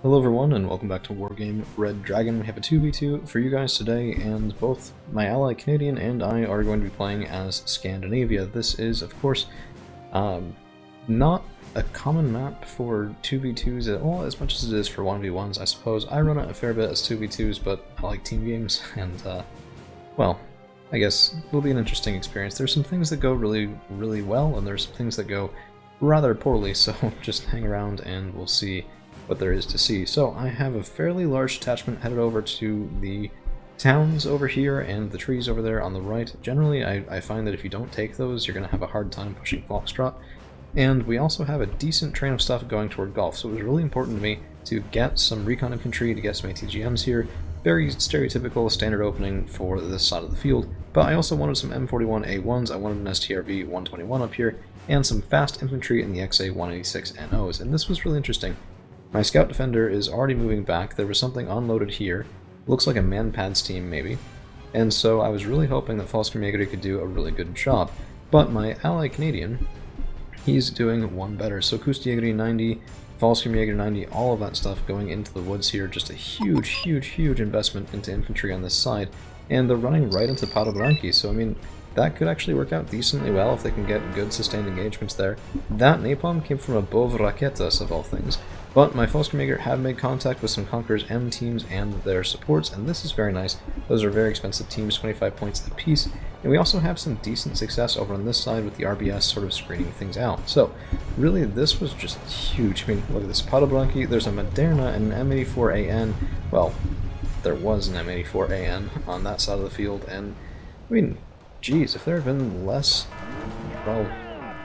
Hello everyone and welcome back to Wargame Red Dragon. We have a 2v2 for you guys today, and both my ally Canadian and I are going to be playing as Scandinavia. This is, of course, not a common map for 2v2s, well, as much as it is for 1v1s, I suppose. I run it a fair bit as 2v2s, but I like team games, and, well, I guess it'll be an interesting experience. There's some things that go really, really well, and there's some things that go rather poorly, so just hang around and we'll see what there is to see. So I have a fairly large detachment headed over to the towns over here and the trees over there on the right. Generally, I find that if you don't take those, you're going to have a hard time pushing Foxtrot. And we also have a decent train of stuff going toward Golf, so it was really important to me to get some recon infantry, to get some ATGMs here. Very stereotypical standard opening for this side of the field, but I also wanted some M41A1s, I wanted an STRV 121 up here, and some fast infantry in the XA 186 NOs, and this was really interesting. My scout defender is already moving back. There was something unloaded here. Looks like a man-pads team, maybe. And so I was really hoping that Fallskärmjägare could do a really good job. But my ally Canadian, he's doing one better. So Kustjägeri 90, Fallskärmjägare 90, all of that stuff going into the woods here. Just a huge, huge, huge investment into infantry on this side. And they're running right into Padobranki, so I mean, that could actually work out decently well if they can get good sustained engagements there. That napalm came from above Raketas, of all things. But my Fallskärmjägare have made contact with some Conqueror's M teams and their supports, and this is very nice. Those are very expensive teams, 25 points apiece. And we also have some decent success over on this side with the RBS sort of screening things out. So, really, this was just huge. I mean, look at this. Padobranki, there's a Moderna and an M84AN. Well, there was an M84AN on that side of the field, and, I mean, geez, if there had been less, well,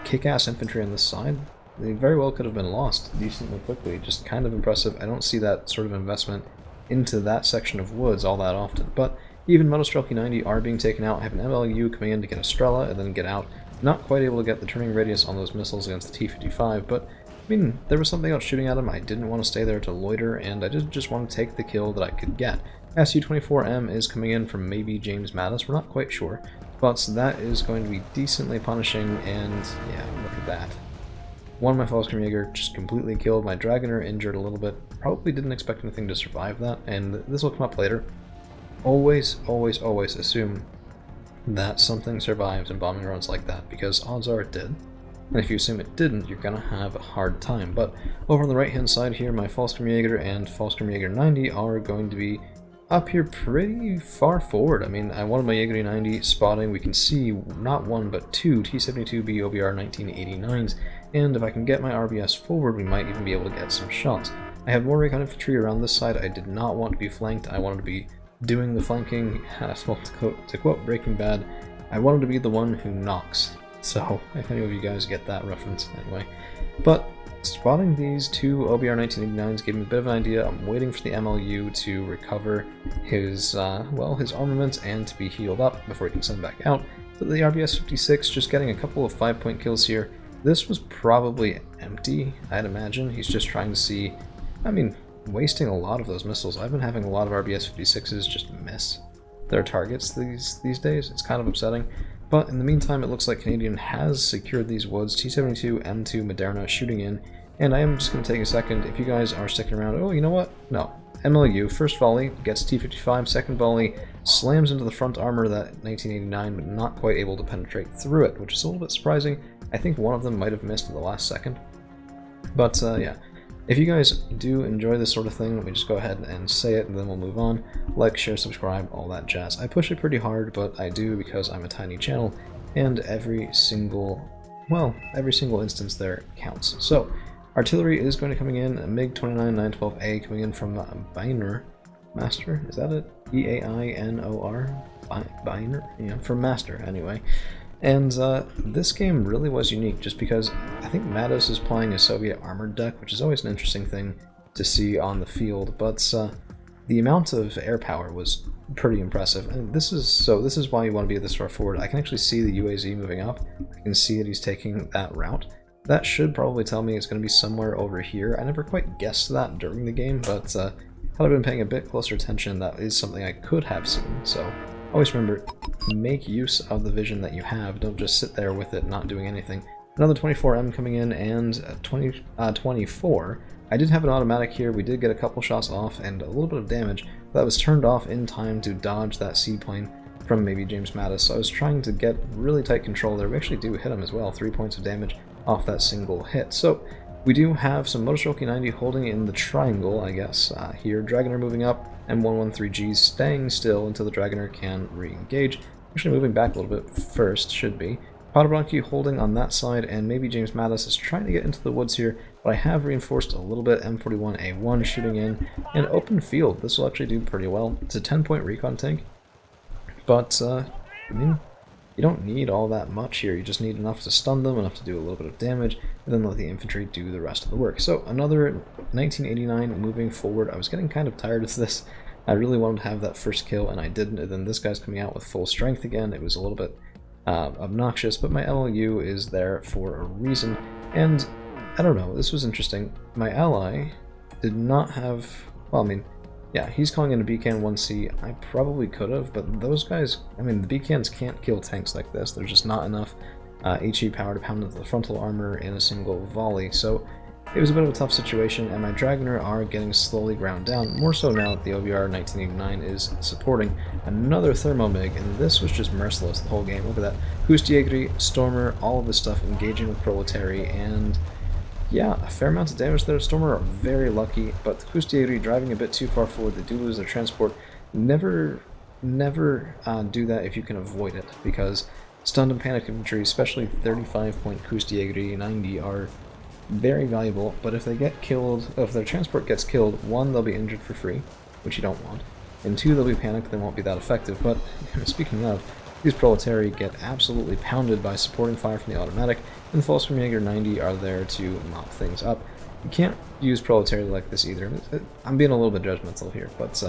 kick-ass infantry on this side, they very well could have been lost decently quickly. Just kind of impressive. I don't see that sort of investment into that section of woods all that often. But even Motostrelki 90 are being taken out. I have an MLU coming in to get a Strela and then get out. Not quite able to get the turning radius on those missiles against the T-55, but I mean, there was something else shooting at him. I didn't want to stay there to loiter, and I did just want to take the kill that I could get. Su-24M is coming in from maybe James Mattis, we're not quite sure, but that is going to be decently punishing, and yeah, look at that. One of my Fallskärmjägare just completely killed, my Dragoner injured a little bit, probably didn't expect anything to survive that, and this will come up later. Always, always, always assume that something survives in bombing runs like that, because odds are it did. And if you assume it didn't, you're going to have a hard time. But over on the right-hand side here, my Fallskärmjägare and Fallskärmjägare 90 are going to be up here pretty far forward. I mean, I wanted my Jägeri 90 spotting. We can see not one, but two T-72B OBR 1989s. And if I can get my RBS forward, we might even be able to get some shots. I have more recon infantry around this side. I did not want to be flanked. I wanted to be doing the flanking. Well, to quote Breaking Bad, I wanted to be the one who knocks. So, if any of you guys get that reference, anyway. But spotting these two OBR 1989s gave me a bit of an idea. I'm waiting for the MLU to recover his, well, his armaments and to be healed up before he can send back out. But the RBS 56 just getting a couple of 5-point kills here. This was probably empty, I'd imagine. He's just trying to see, I mean, wasting a lot of those missiles. I've been having a lot of RBS 56s just miss their targets these days. It's kind of upsetting. But in the meantime, it looks like Canadian has secured these woods. T-72, M2, Moderna shooting in. And I am just going to take a second. If you guys are sticking around, oh, you know what? No. MLU, first volley, gets T-55, second volley, slams into the front armor of that 1989, but not quite able to penetrate through it, which is a little bit surprising. I think one of them might have missed at the last second. But, yeah. If you guys do enjoy this sort of thing, let me just go ahead and say it, and then we'll move on. Like, share, subscribe, all that jazz. I push it pretty hard, but I do because I'm a tiny channel, and every single instance there counts. So, artillery is going to coming in, a MiG-29 912A coming in from Biner. Master? Is that it? E-A-I-N-O-R? Biner? Yeah, from Master, anyway. And this game really was unique just because I think Matos is playing a Soviet armored deck, which is always an interesting thing to see on the field, but the amount of air power was pretty impressive. And this is why you want to be this far forward. I can actually see the UAZ moving up. I can see that he's taking that route. That should probably tell me it's going to be somewhere over here. I never quite guessed that during the game, but had I been paying a bit closer attention, that is something I could have seen. So always remember, make use of the vision that you have. Don't just sit there with it not doing anything. Another 24M coming in, and 24. I did have an automatic here. We did get a couple shots off and a little bit of damage. That was turned off in time to dodge that seaplane from maybe James Mattis. So I was trying to get really tight control there. We actually do hit him as well, 3 points of damage off that single hit. So we do have some Motorstroke 90 holding in the triangle, I guess, here. Dragoner moving up, and 113Gs staying still until the Dragoner can re-engage. Actually moving back a little bit first, should be. Potterbronchi holding on that side, and maybe James Mattis is trying to get into the woods here, but I have reinforced a little bit. M41A1 shooting in, and open field. This will actually do pretty well. It's a 10-point recon tank, but, I mean, you don't need all that much here. You just need enough to stun them, enough to do a little bit of damage, and then let the infantry do the rest of the work. So another 1989 moving forward. I was getting kind of tired of this. I really wanted to have that first kill, and I didn't, and then this guy's coming out with full strength again. It was a little bit obnoxious, but my LLU is there for a reason, and I don't know, this was interesting. My ally did not have, well, I mean, yeah, he's calling in a BCAN 1C. I probably could have, but those guys, I mean, the BCANs can't kill tanks like this. There's just not enough HE power to pound into the frontal armor in a single volley, so it was a bit of a tough situation, and my Dragoner are getting slowly ground down, more so now that the OBR 1989 is supporting another Thermomig, and this was just merciless the whole game. Look at that. Hustjägeri, Stormer, all of this stuff engaging with Proletary, and yeah, a fair amount of damage there. Stormer are very lucky, but the Hustjägeri driving a bit too far forward, they do lose their transport. Never do that if you can avoid it, because stunned and panicked infantry, especially 35-point Hustjägeri 90, are very valuable, but if they get killed, if their transport gets killed, 1, they'll be injured for free, which you don't want, and 2, they'll be panicked, they won't be that effective. But speaking of, these Proletary get absolutely pounded by supporting fire from the automatic, and the Volkskrieger 90 are there to mop things up. You can't use Proletary like this either. I'm being a little bit judgmental here, but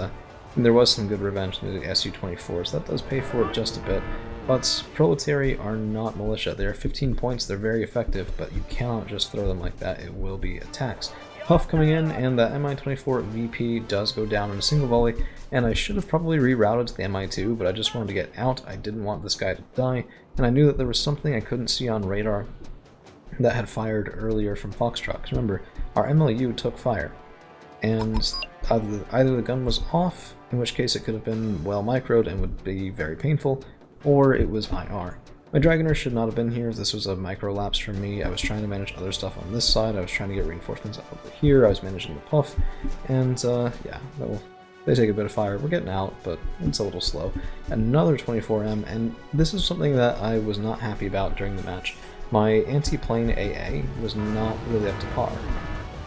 there was some good revenge in the Su-24s. That does pay for it just a bit. But Proletary are not militia. They are 15 points, they're very effective, but you cannot just throw them like that. It will be attacks. Puff coming in, and the Mi-24 VP does go down in a single volley, and I should have probably rerouted to the Mi-2, but I just wanted to get out. I didn't want this guy to die, and I knew that there was something I couldn't see on radar that had fired earlier from Foxtrot. Remember, our MLU took fire, and either the gun was off, in which case it could have been well microed and would be very painful, or it was IR. My Dragoner should not have been here. This was a micro lapse for me. I was trying to manage other stuff on this side. I was trying to get reinforcements up over here. I was managing the Puff, and yeah, they take a bit of fire. We're getting out, but it's a little slow. Another 24M, and this is something that I was not happy about during the match. My anti-plane AA was not really up to par.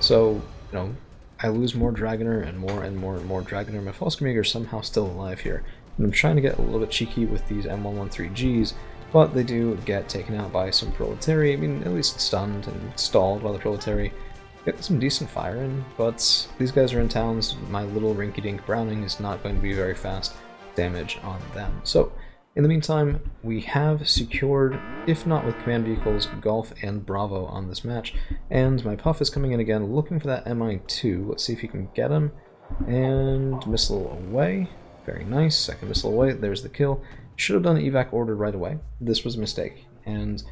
So, you know, I lose more Dragoner and more and more and more Dragoner. My Volkskrieger are somehow still alive here. And I'm trying to get a little bit cheeky with these M113Gs, but they do get taken out by some Proletary. I mean, at least stunned and stalled by the Proletary. Get some decent fire in, but these guys are in towns. My little rinky-dink Browning is not going to be very fast damage on them. So, in the meantime, we have secured, if not with command vehicles, Golf and Bravo on this match, and my Puff is coming in again looking for that Mi-2. Let's see if he can get him, and missile away. Very nice, second missile away, there's the kill. Should have done evac order right away. This was a mistake, and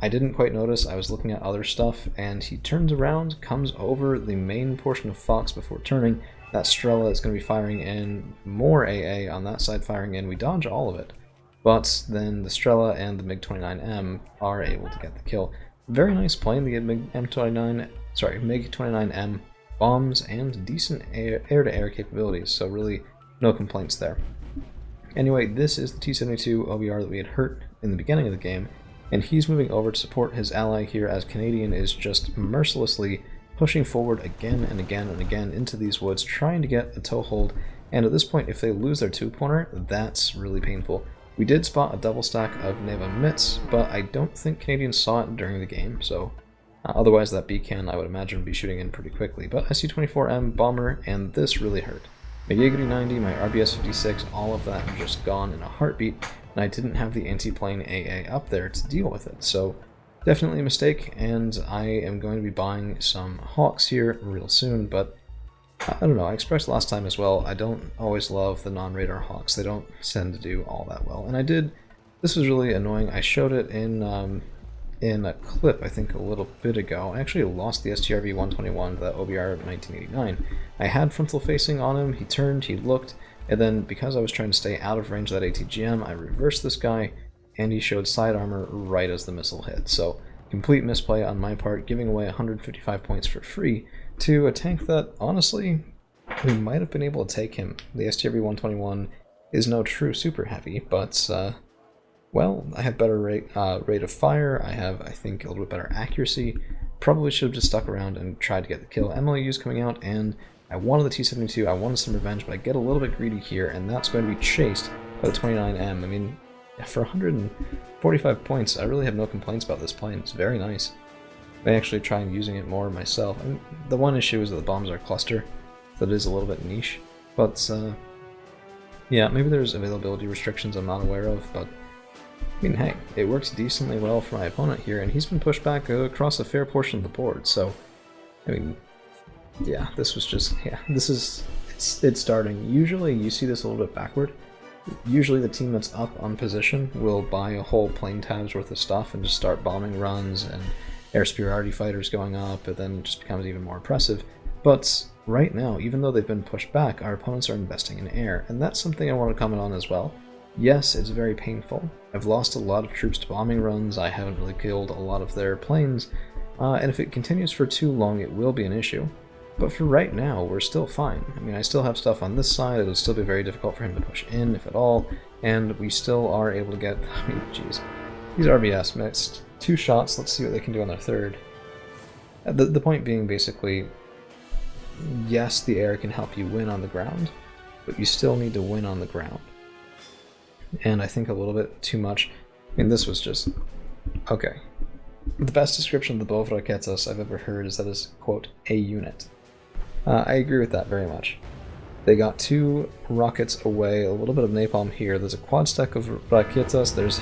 I didn't quite notice. I was looking at other stuff, and he turns around, comes over the main portion of Fox before turning. That Strela is going to be firing in, more AA on that side firing in. We dodge all of it, but then the Strela and the MiG-29M are able to get the kill. Very nice plane, the MiG-29M bombs and decent air-to-air capabilities, so really no complaints there. Anyway, this is the T-72 OBR that we had hurt in the beginning of the game, and he's moving over to support his ally here as Canadian is just mercilessly pushing forward again and again and again into these woods, trying to get a toehold, and at this point, if they lose their two-pointer, that's really painful. We did spot a double stack of Neva Mitz, but I don't think Canadians saw it during the game, so otherwise that BCAN I would imagine would be shooting in pretty quickly. But Su-24M bomber, and this really hurt. My Jaeger 90, my RBS 56, all of that just gone in a heartbeat, and I didn't have the anti-plane AA up there to deal with it. So definitely a mistake, and I am going to be buying some Hawks here real soon, but I don't know, I expressed last time as well, I don't always love the non-radar Hawks. They don't tend to do all that well, and I did. This was really annoying. I showed it in in a clip, I think, a little bit ago. I actually lost the STRV-121 to that OBR of 1989. I had frontal facing on him, he turned, he looked, and then because I was trying to stay out of range of that ATGM, I reversed this guy, and he showed side armor right as the missile hit. So, complete misplay on my part, giving away 155 points for free to a tank that, honestly, we might have been able to take him. The STRV-121 is no true super heavy, but, well, I have better rate of fire, I have, I think, a little bit better accuracy. Probably should have just stuck around and tried to get the kill. MLU's coming out, and I wanted the T-72, I wanted some revenge, but I get a little bit greedy here, and that's going to be chased by the 29M. I mean, for 145 points, I really have no complaints about this plane. It's very nice. I actually try using it more myself. I mean, the one issue is that the bombs are cluster, so it is a little bit niche. But, yeah, maybe there's availability restrictions I'm not aware of, but I mean, hey, it works decently well for my opponent here, and he's been pushed back across a fair portion of the board, so, I mean, yeah, this was just, yeah, it's starting. Usually you see this a little bit backward. Usually the team that's up on position will buy a whole plane tab's worth of stuff and just start bombing runs and air superiority fighters going up, and then it just becomes even more impressive. But right now, even though they've been pushed back, our opponents are investing in air, and that's something I want to comment on as well. Yes, it's very painful. I've lost a lot of troops to bombing runs, I haven't really killed a lot of their planes, and if it continues for too long it will be an issue. But for right now, we're still fine. I mean, I still have stuff on this side, it'll still be very difficult for him to push in, if at all, and we still are able to get, I mean, jeez. These RBS missed 2 shots, let's see what they can do on their third. The point being, basically, yes, the air can help you win on the ground, but you still need to win on the ground. And I think a little bit too much. I mean, this was just, okay. The best description of the Bov Raketas I've ever heard is that it's, quote, a unit. I agree with that very much. They got 2 rockets away, a little bit of napalm here. There's a quad stack of Raketas, there's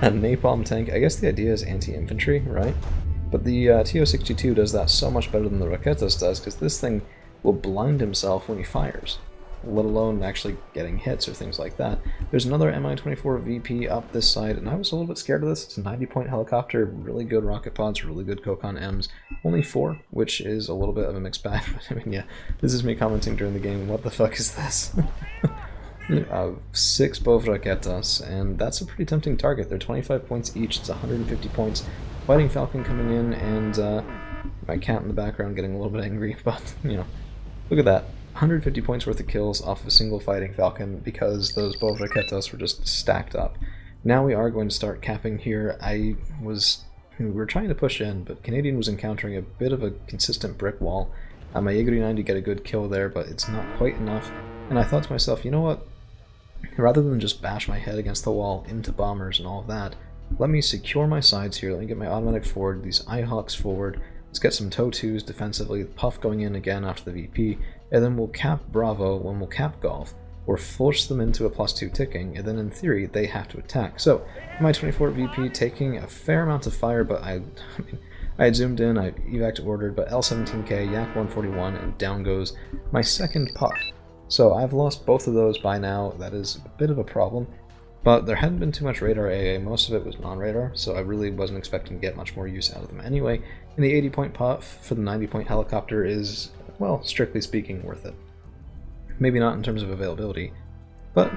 a napalm tank. I guess the idea is anti-infantry, right? But the TO-62 does that so much better than the Raketas does, because this thing will blind himself when he fires, let alone actually getting hits or things like that. There's another Mi-24 VP up this side, and I was a little bit scared of this. It's a 90-point helicopter, really good rocket pods, really good Kokon Ms. Only 4, which is a little bit of a mixed bag, but I mean, yeah, this is me commenting during the game, what the fuck is this? 6 Bov Raketas, and that's a pretty tempting target. They're 25 points each, it's 150 points. Fighting Falcon coming in, and my cat in the background getting a little bit angry, but, you know, look at that. 150 points worth of kills off of a single Fighting Falcon because those Bov Raketas were just stacked up. Now we are going to start capping here. We were trying to push in, but Canadian was encountering a bit of a consistent brick wall. My Jaeger 90 get a good kill there, but it's not quite enough. And I thought to myself, you know what? Rather than just bash my head against the wall into bombers and all of that, let me secure my sides here, let me get my automatic forward, these IHawks forward, let's get some TOW-2s defensively, Puff going in again after the VP, and then we'll cap Bravo when we'll cap Golf, or force them into a +2 ticking, and then in theory they have to attack. So, my 24 VP taking a fair amount of fire, but I had zoomed in, I evac ordered, but L17K, Yak 141, and down goes my second Puff. So I've lost both of those by now, that is a bit of a problem. But there hadn't been too much radar AA, most of it was non-radar, so I really wasn't expecting to get much more use out of them anyway. And the 80-point Puff for the 90-point helicopter is, well, strictly speaking, worth it. Maybe not in terms of availability, but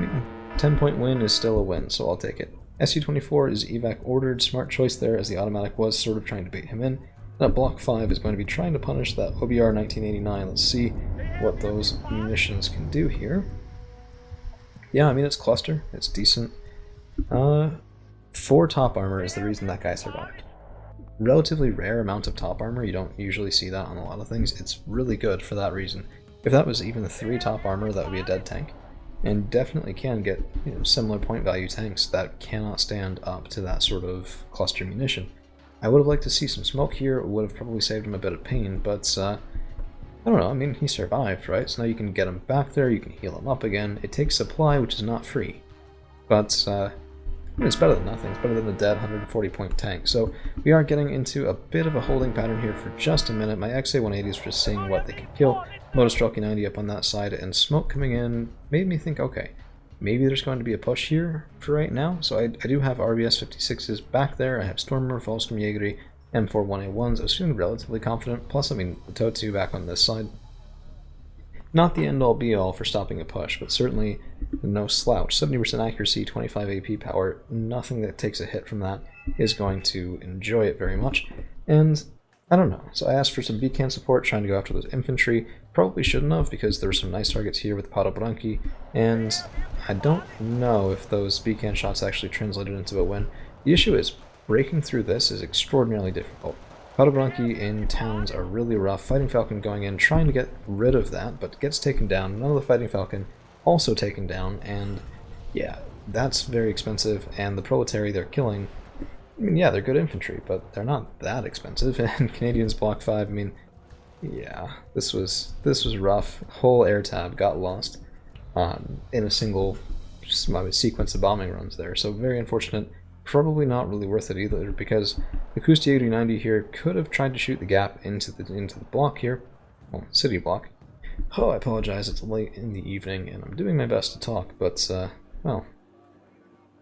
10-point win is still a win, so I'll take it. SU-24 is evac ordered, smart choice there, as the automatic was sort of trying to bait him in. Now Block 5 is going to be trying to punish that OBR 1989. Let's see what those munitions can do here. Yeah, I mean, it's cluster, it's decent. 4 top armor is the reason that guy survived. Relatively rare amount of top armor, you don't usually see that on a lot of things. It's really good for that reason. If that was even 3 top armor, that would be a dead tank. And definitely can get, you know, similar point value tanks that cannot stand up to that sort of cluster munition. I would have liked to see some smoke here, it would have probably saved him a bit of pain, but I don't know, I mean, he survived, right? So now you can get him back there, you can heal him up again. It takes supply, which is not free. But, I mean, it's better than nothing. It's better than the dead 140-point tank. So we are getting into a bit of a holding pattern here for just a minute. My XA-180 is just seeing what they can kill. Motostrelky 90 up on that side, and smoke coming in made me think, okay, maybe there's going to be a push here for right now. So I do have RBS 56s back there. I have Stormer, Volsturmjägeri, M41A1s. I was feeling relatively confident. Plus, I mean, the TOW2 back on this side. Not the end-all be-all for stopping a push, but certainly no slouch. 70% accuracy, 25 AP power. Nothing that takes a hit from that is going to enjoy it very much. And I don't know. So I asked for some beacon support, trying to go after those infantry. Probably shouldn't have, because there were some nice targets here with Padobranki, and I don't know if those beacon shots actually translated into a win. The issue is, breaking through this is extraordinarily difficult. Padobranki in towns are really rough. Fighting Falcon going in, trying to get rid of that, but gets taken down. None of the Fighting Falcon also taken down, and yeah, that's very expensive, and the Proletary they're killing, I mean, yeah, they're good infantry, but they're not that expensive, and Canadians block 5, I mean, yeah, this was rough. Whole air tab got lost in a single sequence of bombing runs there, so very unfortunate. Probably not really worth it either, because the Kusti 8090 here could have tried to shoot the gap into the block here, well, city block. Oh, I apologize, it's late in the evening, and I'm doing my best to talk, but, well,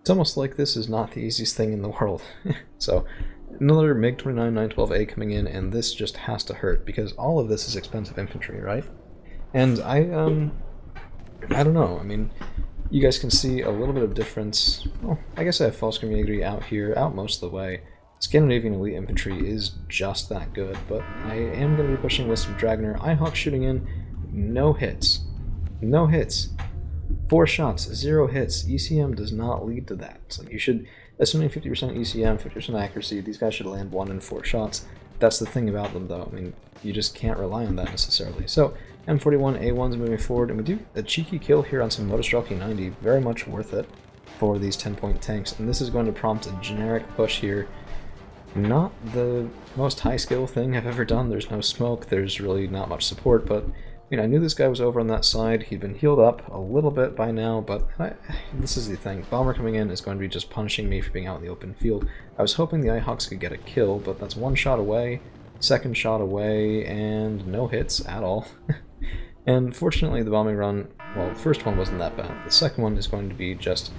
it's almost like this is not the easiest thing in the world. So, another MiG-29-912A coming in, and this just has to hurt, because all of this is expensive infantry, right? And I don't know, I mean, you guys can see a little bit of difference. Well, I guess I have Volsturmjägeri out here, out most of the way. Scandinavian elite infantry is just that good, but I am going to be pushing with some Dragoner. Ihawk shooting in, no hits. No hits. 4 shots, 0 hits. ECM does not lead to that. So you should, assuming 50% ECM, 50% accuracy, these guys should land 1 in 4 shots. That's the thing about them, though. I mean, you just can't rely on that necessarily. So, M41A1's moving forward, and we do a cheeky kill here on some Motostrelki 90, very much worth it for these 10-point tanks, and this is going to prompt a generic push here. Not the most high-skill thing I've ever done. There's no smoke, there's really not much support, but I mean, I knew this guy was over on that side. He'd been healed up a little bit by now, but this is the thing. Bomber coming in is going to be just punishing me for being out in the open field. I was hoping the Ihawks could get a kill, but that's 1 shot away, 2nd shot away, and no hits at all. And fortunately, the bombing run, well, the first one wasn't that bad. The second one is going to be just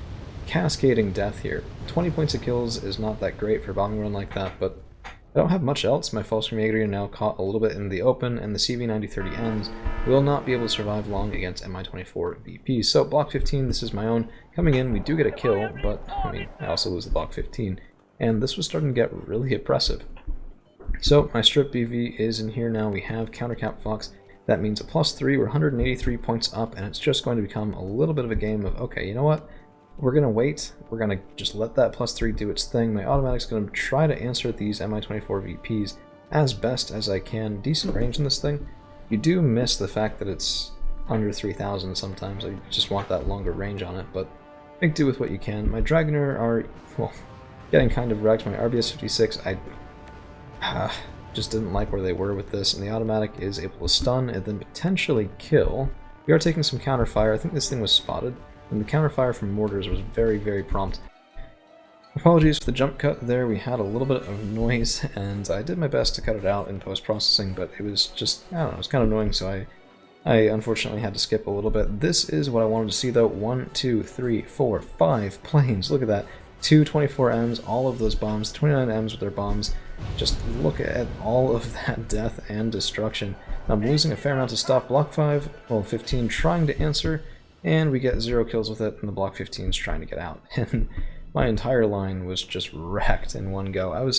cascading death here. 20 points of kills is not that great for a bombing run like that, but I don't have much else. My Volsturmjägeri are now caught a little bit in the open, and the CV9030Ns will not be able to survive long against Mi-24 VPs. So, block 15, this is my own. Coming in, we do get a kill, but, I mean, I also lose the block 15. And this was starting to get really oppressive. So, my strip BV is in here now. We have countercap Fox. That means a +3, we're 183 points up, and it's just going to become a little bit of a game of, okay, you know what? We're going to wait, we're going to just let that +3 do its thing. My automatic's going to try to answer these Mi-24 VPs as best as I can. Decent range in this thing. You do miss the fact that it's under 3,000 sometimes. I just want that longer range on it, but make do with what you can. My Dragoner are, well, getting kind of wrecked. My RBS 56, I just didn't like where they were with this, and the automatic is able to stun and then potentially kill. We are taking some counterfire. I think this thing was spotted, and the counterfire from mortars was very, very prompt. Apologies for the jump cut there. We had a little bit of noise, and I did my best to cut it out in post-processing, but it was just, I don't know, it was kind of annoying, so I unfortunately had to skip a little bit. This is what I wanted to see, though. 1, 2, 3, 4, 5 planes. Look at that. 2 24Ms, all of those bombs, 29Ms with their bombs. Just look at all of that death and destruction. I'm losing a fair amount of stuff. Block 5, well, 15 trying to answer, and we get 0 kills with it, and the block 15 is trying to get out. And my entire line was just wrecked in one go.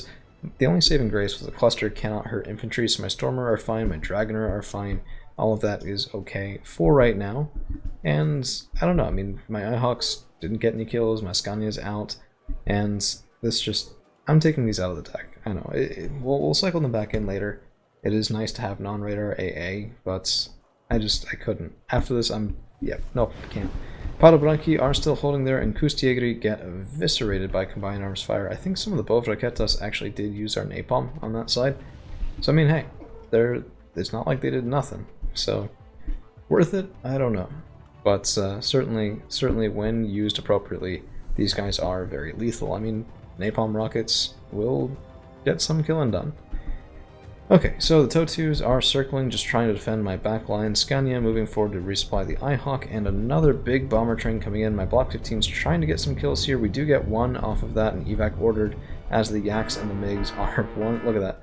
The only saving grace was the cluster cannot hurt infantry, so my Stormer are fine, my Dragoner are fine. All of that is okay for right now. And I don't know, I mean, my Ihawks didn't get any kills, my Scania's out, and this just, I'm taking these out of the deck. I know, we'll cycle them back in later. It is nice to have non-radar AA, but I couldn't. After this, nope, I can't. Padobranki are still holding there, and Kustiegri get eviscerated by combined arms fire. I think some of the Bovraketas actually did use our napalm on that side. So, I mean, hey, it's not like they did nothing. So, worth it? I don't know. But certainly when used appropriately, these guys are very lethal. I mean, napalm rockets will get some killing done. Okay, so the Totus are circling, just trying to defend my back line. Scania moving forward to resupply the Ihawk, and another big bomber train coming in. My Block 15's trying to get some kills here. We do get one off of that, and evac ordered, as the Yaks and the MiGs are one. Look at that.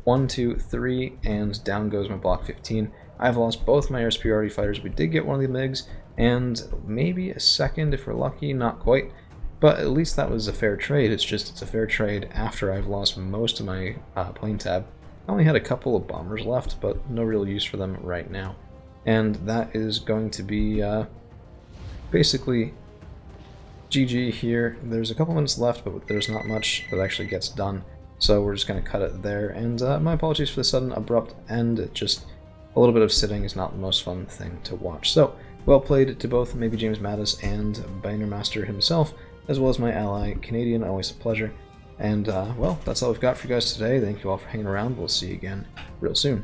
1, 2, 3, and down goes my Block 15. I've lost both my air superiority fighters. We did get one of the MiGs, and maybe a second if we're lucky, not quite. But at least that was a fair trade. It's just it's a fair trade after I've lost most of my plane tab. I only had a couple of bombers left, but no real use for them right now. And that is going to be basically GG here. There's a couple minutes left, but there's not much that actually gets done. So we're just going to cut it there. And my apologies for the sudden abrupt end. It just a little bit of sitting is not the most fun thing to watch. So well played to both maybe James Mattis and Bannermaster himself, as well as my ally Canadian. Always a pleasure. And, well, that's all we've got for you guys today. Thank you all for hanging around. We'll see you again real soon.